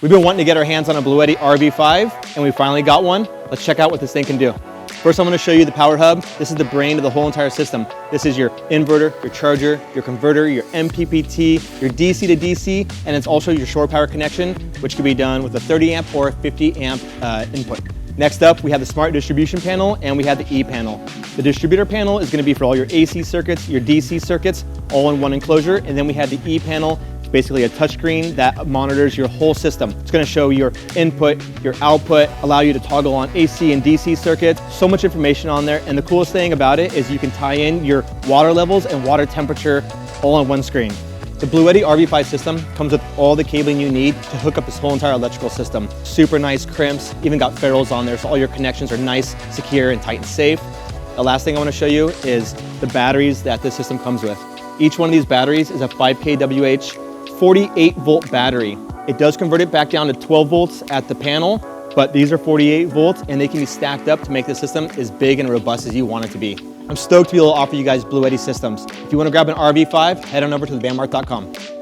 We've been wanting to get our hands on a BLUETTI RV5, and we finally got one. Let's check out what this thing can do. First, I'm going to show you the power hub. This is the brain of the whole entire system. This is your inverter, your charger, your converter, your MPPT, your DC to DC, and it's also your shore power connection, which can be done with a 30 amp or 50 amp input. Next up, we have the smart distribution panel, and we have the E panel. The distributor panel is going to be for all your AC circuits, your DC circuits, all in one enclosure, and then we have the E panel. It's basically a touchscreen that monitors your whole system. It's going to show your input, your output, allow you to toggle on AC and DC circuits. So much information on there, and the coolest thing about it is you can tie in your water levels and water temperature all on one screen. The BLUETTI RV5 system comes with all the cabling you need to hook up this whole entire electrical system. Super nice crimps, even got ferrules on there, so all your connections are nice, secure, and tight and safe. The last thing I want to show you is the batteries that this system comes with. Each one of these batteries is a 5 kWh 48 volt battery. It does convert it back down to 12 volts at the panel, but these are 48 volts and they can be stacked up to make the system as big and robust as you want it to be. I'm stoked to be able to offer you guys BLUETTI systems. If you want to grab an RV5, head on over to thebandmart.com.